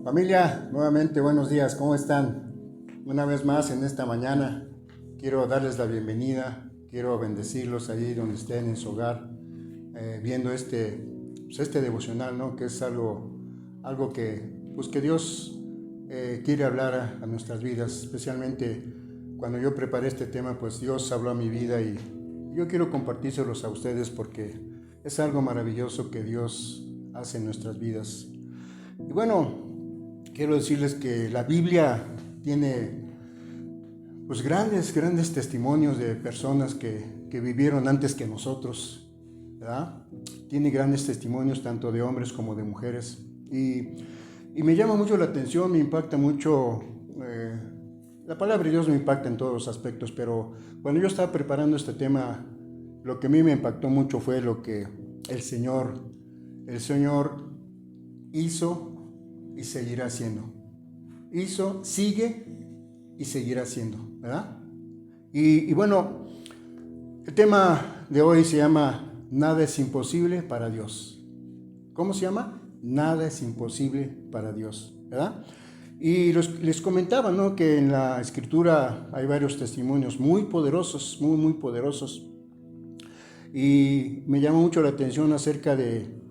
Familia, nuevamente buenos días, ¿cómo están? Una vez más en esta mañana quiero darles la bienvenida, quiero bendecirlos allí donde estén en su hogar, viendo este devocional, ¿no? Que es algo que Dios quiere hablar a nuestras vidas, especialmente cuando yo preparé este tema, pues Dios habló a mi vida y yo quiero compartírselos a ustedes porque es algo maravilloso que Dios hace en nuestras vidas. Y bueno, quiero decirles que la Biblia tiene pues grandes testimonios de personas que vivieron antes que nosotros, ¿verdad? Tiene grandes testimonios tanto de hombres como de mujeres y me llama mucho la atención, me impacta mucho, la palabra de Dios me impacta en todos los aspectos, pero cuando yo estaba preparando este tema, lo que a mí me impactó mucho fue lo que el Señor hizo y seguirá haciendo. Hizo, sigue y seguirá haciendo, ¿verdad? Y bueno, el tema de hoy se llama Nada es imposible para Dios. ¿Cómo se llama? Nada es imposible para Dios, ¿verdad? Y les comentaba, ¿no? Que en la Escritura hay varios testimonios muy poderosos, muy poderosos. Y me llama mucho la atención acerca de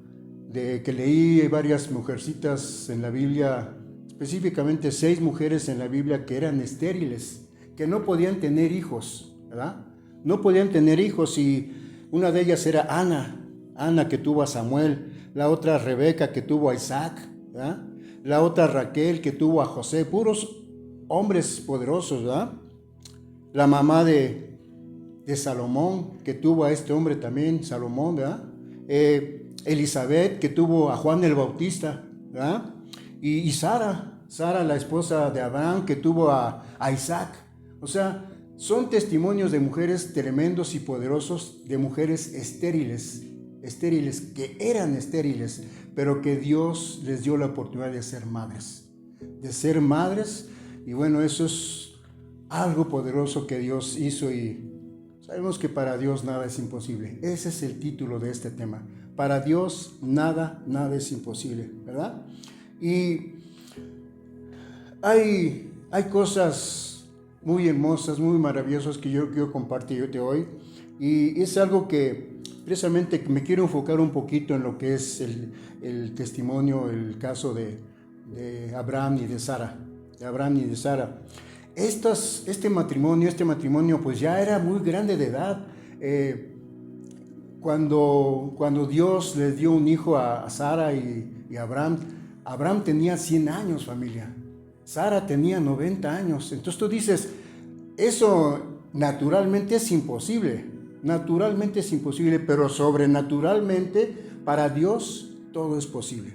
que leí varias mujercitas en la Biblia, específicamente 6 mujeres en la Biblia que eran estériles, que no podían tener hijos, ¿verdad? No podían tener hijos y una de ellas era Ana que tuvo a Samuel, la otra Rebeca que tuvo a Isaac, ¿verdad? La otra Raquel que tuvo a José, puros hombres poderosos, ¿verdad? La mamá de Salomón que tuvo a este hombre también, Salomón, ¿verdad? Elizabeth que tuvo a Juan el Bautista, ¿verdad? Y Sara, la esposa de Abraham, que tuvo a Isaac. O sea, son testimonios de mujeres tremendos y poderosos, de mujeres estériles, que eran estériles, pero que Dios les dio la oportunidad de ser madres. Y bueno, eso es algo poderoso que Dios hizo y sabemos que para Dios nada es imposible. Ese es el título de este tema. Para Dios nada es imposible, ¿verdad? Y hay cosas muy hermosas, muy maravillosas que yo quiero compartirte hoy. Y es algo que precisamente me quiero enfocar un poquito en lo que es el testimonio, el caso de Abraham y de Sara. Este matrimonio pues ya era muy grande de edad. Cuando Dios les dio un hijo a Sara y Abraham tenía 100 años, familia. Sara tenía 90 años. Entonces tú dices, eso naturalmente es imposible, pero sobrenaturalmente para Dios todo es posible.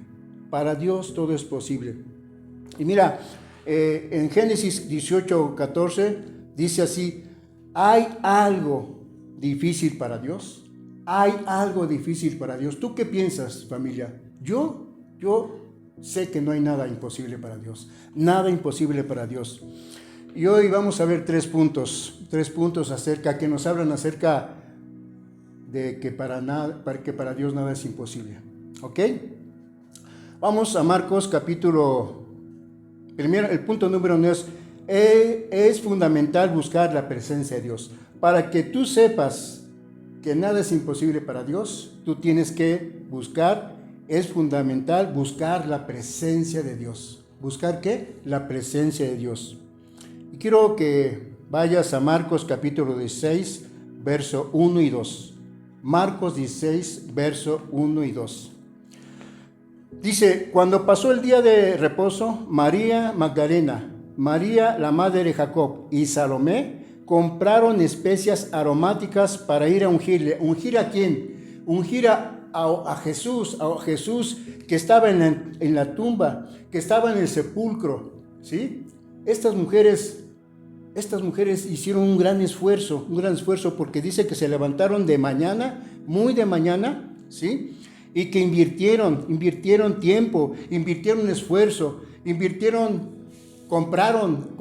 Y mira, en Génesis 18:14 dice así: ¿hay algo difícil para Dios? ¿Hay algo difícil para Dios? ¿Tú qué piensas, familia? Yo sé que no hay nada imposible para Dios. Nada imposible para Dios. Y hoy vamos a ver tres puntos que nos hablan acerca de que para Dios nada es imposible. ¿Ok? Vamos a Marcos capítulo. Primero, el punto número 1 es fundamental buscar la presencia de Dios. Para que tú sepas que nada es imposible para Dios, tú tienes que es fundamental buscar la presencia de Dios. ¿Buscar qué? La presencia de Dios. Y quiero que vayas a Marcos capítulo 16, verso 1 y 2. Marcos 16, verso 1 y 2. Dice: cuando pasó el día de reposo, María Magdalena, María la madre de Jacob y Salomé compraron especias aromáticas para ir a ungirle. ¿Ungir a quién? Ungir a Jesús que estaba en la tumba, que estaba en el sepulcro, ¿sí? Estas mujeres hicieron un gran esfuerzo porque dice que se levantaron de mañana, muy de mañana, ¿sí? Y que invirtieron tiempo, invirtieron esfuerzo, compraron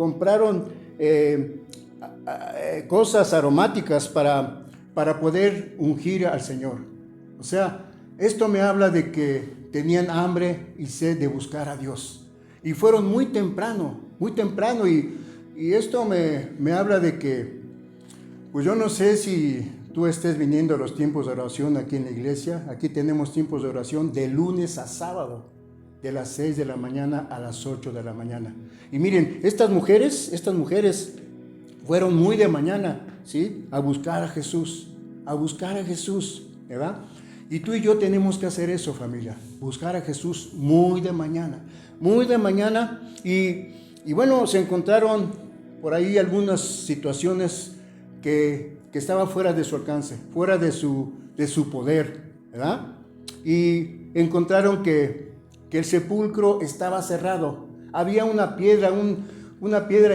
cosas aromáticas para poder ungir al Señor. O sea, esto me habla de que tenían hambre y sed de buscar a Dios. Y fueron muy temprano, y esto me habla de que, pues yo no sé si tú estés viniendo a los tiempos de oración aquí en la iglesia. Aquí tenemos tiempos de oración de lunes a sábado, de las 6 de la mañana a las 8 de la mañana. Y miren, estas mujeres fueron muy de mañana, ¿sí? A buscar a Jesús, ¿verdad? Y tú y yo tenemos que hacer eso, familia, buscar a Jesús muy de mañana. Y bueno, se encontraron por ahí algunas situaciones que estaban fuera de su alcance, fuera de su poder, ¿verdad? Y encontraron que el sepulcro estaba cerrado. Había una piedra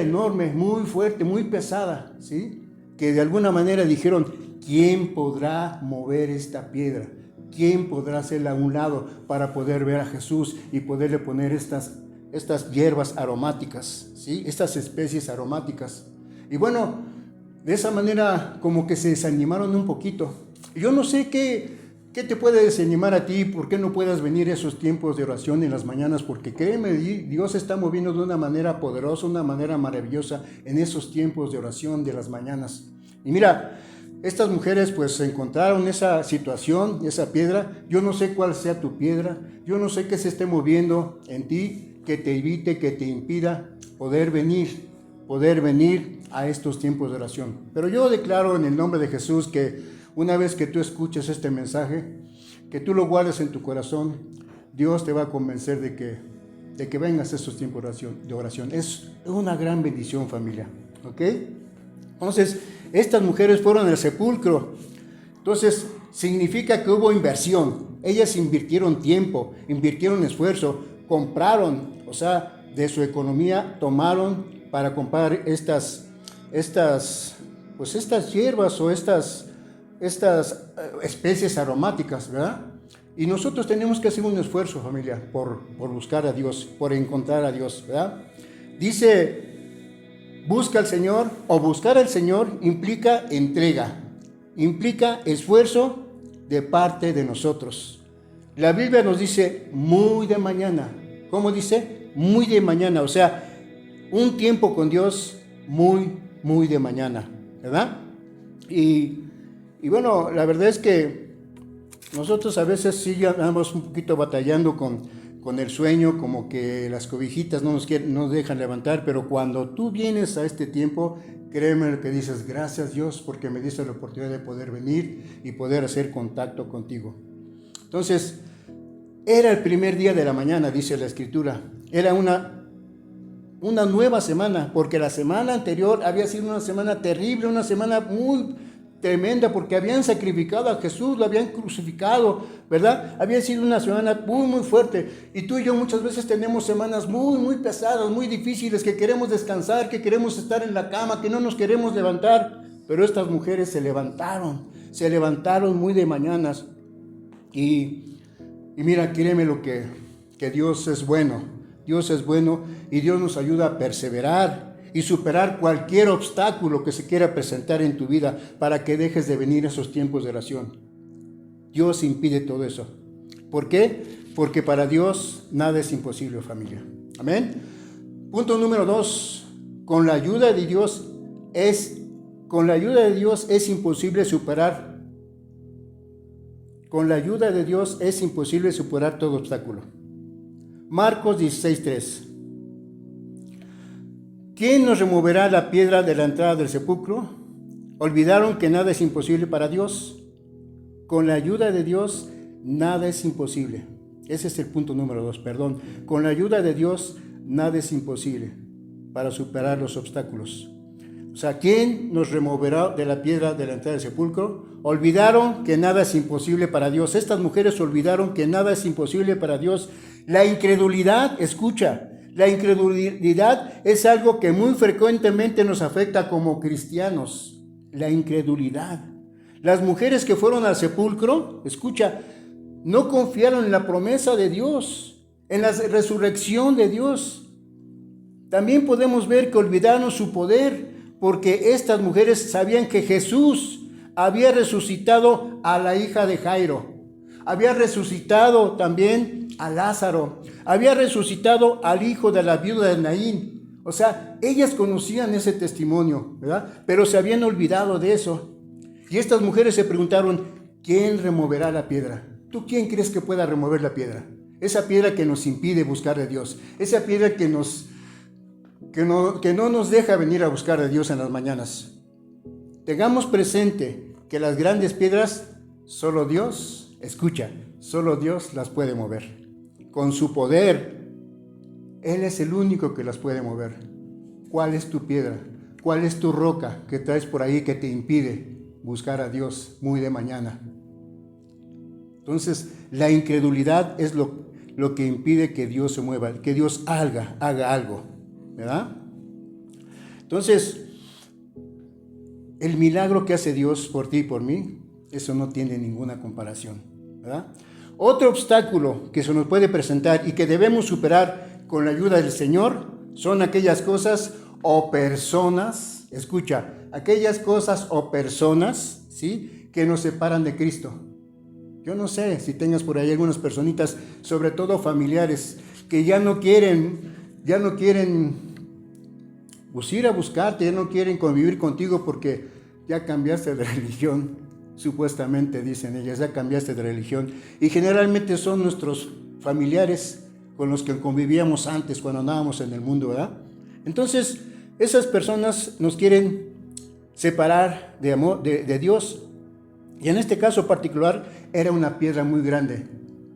enorme, muy fuerte, muy pesada, ¿sí? Que de alguna manera dijeron, ¿quién podrá mover esta piedra? ¿Quién podrá hacerla a un lado para poder ver a Jesús y poderle poner estas hierbas aromáticas, ¿sí? Estas especies aromáticas? Y bueno, de esa manera como que se desanimaron un poquito. Yo no sé qué te puede desanimar a ti, por qué no puedas venir a esos tiempos de oración en las mañanas, porque créeme, Dios se está moviendo de una manera poderosa, una manera maravillosa en esos tiempos de oración de las mañanas. Y mira, estas mujeres pues encontraron esa situación, esa piedra. Yo no sé cuál sea tu piedra, yo no sé qué se esté moviendo en ti, que te evite, que te impida poder venir a estos tiempos de oración. Pero yo declaro en el nombre de Jesús que una vez que tú escuches este mensaje, que tú lo guardes en tu corazón, Dios te va a convencer de que vengas a estos tiempos de oración. Es una gran bendición, familia, ¿ok? Entonces, estas mujeres fueron al sepulcro. Entonces, significa que hubo inversión. Ellas invirtieron tiempo, invirtieron esfuerzo, compraron, o sea, de su economía tomaron para comprar estas hierbas o estas especies aromáticas, ¿verdad? Y nosotros tenemos que hacer un esfuerzo, familia, por buscar a Dios, por encontrar a Dios, ¿verdad? Dice, busca al Señor, o buscar al Señor implica entrega, implica esfuerzo de parte de nosotros. La Biblia nos dice muy de mañana. ¿Cómo dice? Muy de mañana, o sea, un tiempo con Dios muy de mañana, ¿verdad? Y bueno, la verdad es que nosotros a veces sí andamos un poquito batallando con el sueño, como que las cobijitas no nos dejan levantar, pero cuando tú vienes a este tiempo, créeme lo que dices, gracias Dios porque me diste la oportunidad de poder venir y poder hacer contacto contigo. Entonces, era el primer día de la mañana, dice la Escritura, era una nueva semana, porque la semana anterior había sido una semana terrible, una semana muy tremenda, porque habían sacrificado a Jesús, lo habían crucificado, ¿verdad? Había sido una semana muy fuerte, y tú y yo muchas veces tenemos semanas muy pesadas, muy difíciles, que queremos descansar, que queremos estar en la cama, que no nos queremos levantar, pero estas mujeres se levantaron muy de mañanas, y mira, créeme lo que Dios es bueno y Dios nos ayuda a perseverar y superar cualquier obstáculo que se quiera presentar en tu vida para que dejes de venir a esos tiempos de oración. Dios impide todo eso. ¿Por qué? Porque para Dios nada es imposible, familia. Amén. Punto número 2. Con la ayuda de Dios es imposible superar. Con la ayuda de Dios es imposible superar todo obstáculo. Marcos 16:3. ¿Quién nos removerá la piedra de la entrada del sepulcro? ¿Olvidaron que nada es imposible para Dios? Con la ayuda de Dios, nada es imposible. Ese es el punto número 2, perdón. Con la ayuda de Dios, nada es imposible para superar los obstáculos. O sea, ¿quién nos removerá de la piedra de la entrada del sepulcro? Olvidaron que nada es imposible para Dios. Estas mujeres olvidaron que nada es imposible para Dios. La incredulidad, escucha, la incredulidad es algo que muy frecuentemente nos afecta como cristianos. La incredulidad. Las mujeres que fueron al sepulcro, escucha, no confiaron en la promesa de Dios, en la resurrección de Dios. También podemos ver que olvidaron su poder, porque estas mujeres sabían que Jesús había resucitado a la hija de Jairo, había resucitado también a Lázaro, había resucitado al hijo de la viuda de Naín. O sea, ellas conocían ese testimonio, ¿verdad? Pero se habían olvidado de eso. Y estas mujeres se preguntaron, ¿quién removerá la piedra? ¿Tú quién crees que pueda remover la piedra? Esa piedra que nos impide buscar de Dios. Esa piedra que no nos deja venir a buscar a Dios en las mañanas. Tengamos presente que las grandes piedras, solo Dios, escucha, solo Dios las puede mover. Con su poder, Él es el único que las puede mover. ¿Cuál es tu piedra? ¿Cuál es tu roca que traes por ahí que te impide buscar a Dios muy de mañana? Entonces, la incredulidad es lo que impide que Dios se mueva, que Dios haga algo, ¿verdad? Entonces, el milagro que hace Dios por ti y por mí, eso no tiene ninguna comparación, ¿verdad? Otro obstáculo que se nos puede presentar y que debemos superar con la ayuda del Señor son aquellas cosas o personas, escucha, aquellas cosas o personas, ¿sí?, que nos separan de Cristo. Yo no sé si tengas por ahí algunas personitas, sobre todo familiares, que ya no quieren pues ir a buscarte, ya no quieren convivir contigo porque ya cambiaste de religión, supuestamente dicen ellas, ya cambiaste de religión. Y generalmente son nuestros familiares con los que convivíamos antes, cuando andábamos en el mundo, ¿verdad? Entonces, esas personas nos quieren separar de amor, de Dios. Y en este caso particular, era una piedra muy grande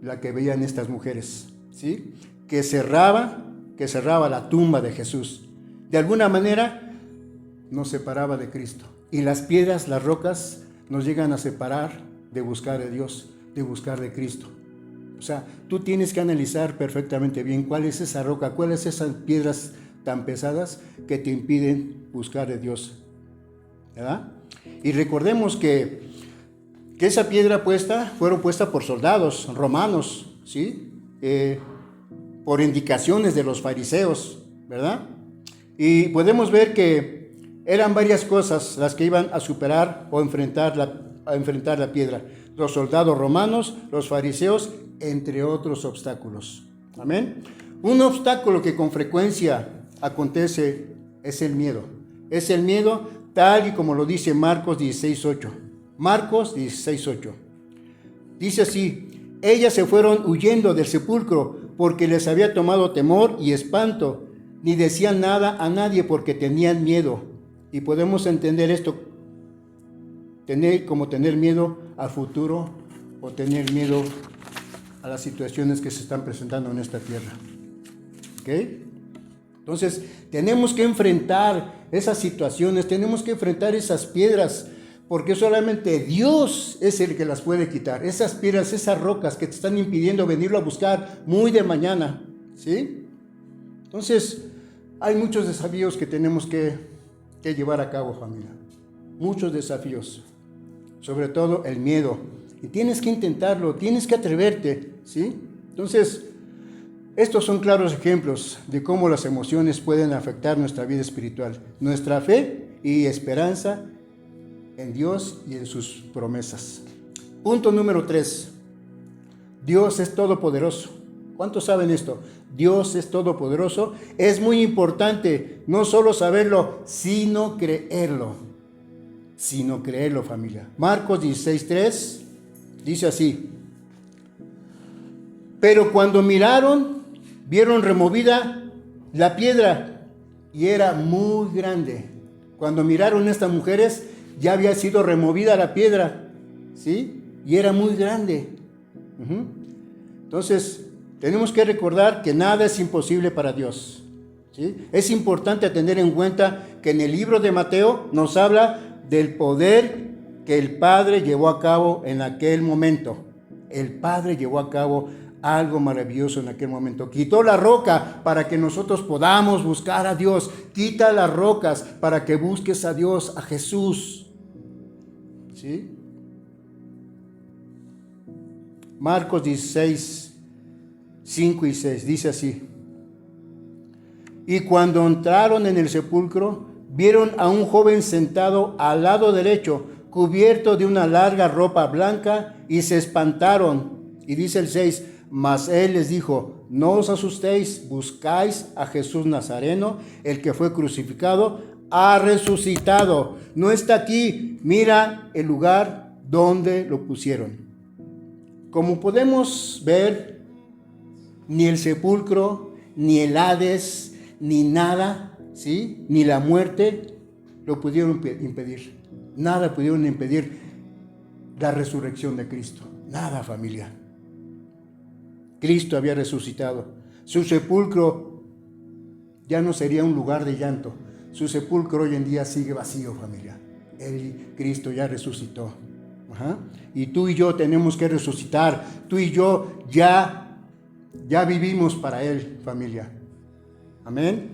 la que veían estas mujeres, ¿sí?, que cerraba la tumba de Jesús. De alguna manera nos separaba de Cristo. Y las piedras, las rocas, nos llegan a separar de buscar a Dios, de buscar de Cristo. O sea, tú tienes que analizar perfectamente bien cuál es esa roca, cuáles esas piedras tan pesadas que te impiden buscar de Dios, ¿verdad? Y recordemos que esa piedra fueron puestas por soldados romanos, ¿sí? Por indicaciones de los fariseos, ¿verdad? Y podemos ver que eran varias cosas las que iban a superar o enfrentar la piedra. Los soldados romanos, los fariseos, entre otros obstáculos. Amén. Un obstáculo que con frecuencia acontece es el miedo. Es el miedo tal y como lo dice Marcos 16:8. Marcos 16:8. Dice así: ellas se fueron huyendo del sepulcro porque les había tomado temor y espanto, ni decían nada a nadie porque tenían miedo. Y podemos entender esto, tener miedo al futuro o tener miedo a las situaciones que se están presentando en esta tierra. ¿Ok? Entonces, tenemos que enfrentar esas situaciones, tenemos que enfrentar esas piedras, porque solamente Dios es el que las puede quitar. Esas piedras, esas rocas que te están impidiendo venirlo a buscar muy de mañana, ¿sí? Entonces, hay muchos desafíos que tenemos que llevar a cabo, familia. Muchos desafíos. Sobre todo el miedo. Y tienes que intentarlo, tienes que atreverte, ¿sí? Entonces, estos son claros ejemplos de cómo las emociones pueden afectar nuestra vida espiritual, nuestra fe y esperanza en Dios y en sus promesas. Punto número 3. Dios es todopoderoso. ¿Cuántos saben esto? Dios es todopoderoso. Es muy importante no solo saberlo, sino creerlo. Familia. Marcos 16:3 dice así: pero cuando vieron removida la piedra y era muy grande. Cuando miraron estas mujeres, ya había sido removida la piedra, ¿sí? Y era muy grande. Entonces, tenemos que recordar que nada es imposible para Dios, ¿sí? Es importante tener en cuenta que en el libro de Mateo nos habla del poder que el Padre llevó a cabo en aquel momento. El Padre llevó a cabo algo maravilloso en aquel momento. Quitó la roca para que nosotros podamos buscar a Dios. Quita las rocas para que busques a Dios, a Jesús. ¿Sí? Marcos 16, 5 y 6 dice así: y cuando entraron en el sepulcro, vieron a un joven sentado al lado derecho, cubierto de una larga ropa blanca, y se espantaron. Y dice el 6: mas él les dijo: no os asustéis, buscáis a Jesús Nazareno, el que fue crucificado, ha resucitado. No está aquí, mira el lugar donde lo pusieron. Como podemos ver, ni el sepulcro, ni el Hades, ni nada, ¿sí? Ni la muerte lo pudieron impedir. Nada pudieron impedir la resurrección de Cristo. Nada, familia. Cristo había resucitado. Su sepulcro ya no sería un lugar de llanto. Su sepulcro hoy en día sigue vacío, familia. Cristo ya resucitó. Y tú y yo tenemos que resucitar. Tú y yo ya vivimos para Él, familia. Amén.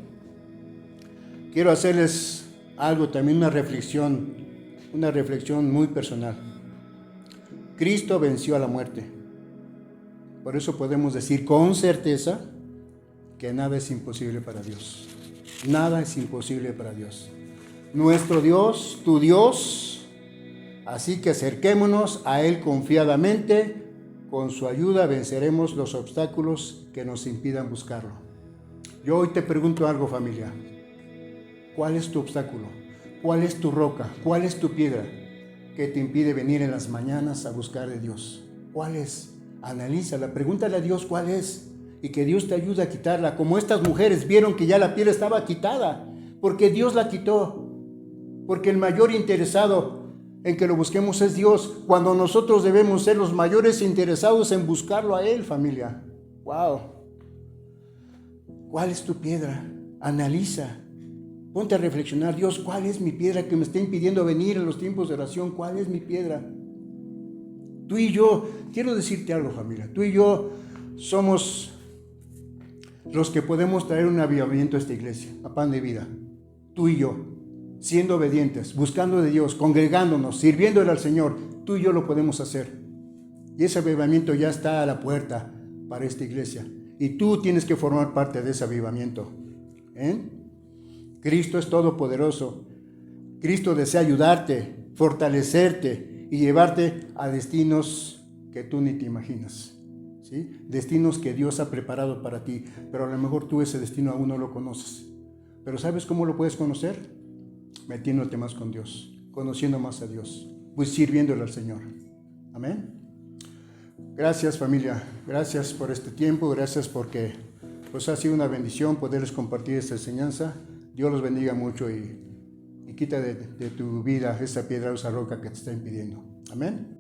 Quiero hacerles algo, también una reflexión muy personal. Cristo venció a la muerte. Por eso podemos decir con certeza que nada es imposible para Dios. Nada es imposible para Dios. Nuestro Dios, tu Dios, así que acerquémonos a Él confiadamente. Con su ayuda venceremos los obstáculos que nos impidan buscarlo. Yo hoy te pregunto algo, familia. ¿Cuál es tu obstáculo? ¿Cuál es tu roca? ¿Cuál es tu piedra que te impide venir en las mañanas a buscar de Dios? ¿Cuál es? Analízala, pregúntale a Dios cuál es y que Dios te ayude a quitarla. Como estas mujeres vieron que ya la piedra estaba quitada, porque Dios la quitó. Porque el mayor interesado en que lo busquemos es Dios, cuando nosotros debemos ser los mayores interesados en buscarlo a Él, familia. ¡Wow! ¿Cuál es tu piedra? Analiza. Ponte a reflexionar. Dios, ¿cuál es mi piedra que me está impidiendo venir en los tiempos de oración? ¿Cuál es mi piedra? Tú y yo, quiero decirte algo, familia. Tú y yo somos los que podemos traer un avivamiento a esta iglesia, a Pan de Vida. Tú y yo, siendo obedientes, buscando de Dios, congregándonos, sirviéndole al Señor. Tú y yo lo podemos hacer. Y ese avivamiento ya está a la puerta para esta iglesia. Y tú tienes que formar parte de ese avivamiento. Cristo es todopoderoso. Cristo desea ayudarte, fortalecerte y llevarte a destinos que tú ni te imaginas. ¿Sí? Destinos que Dios ha preparado para ti, pero a lo mejor tú ese destino aún no lo conoces. Pero ¿sabes cómo lo puedes conocer? Metiéndote más con Dios, conociendo más a Dios, pues sirviéndole al Señor. Amén. Gracias, familia. Gracias por este tiempo. Gracias porque pues ha sido una bendición poderles compartir esta enseñanza. Dios los bendiga mucho y quita de tu vida esa piedra o esa roca que te está impidiendo. Amén.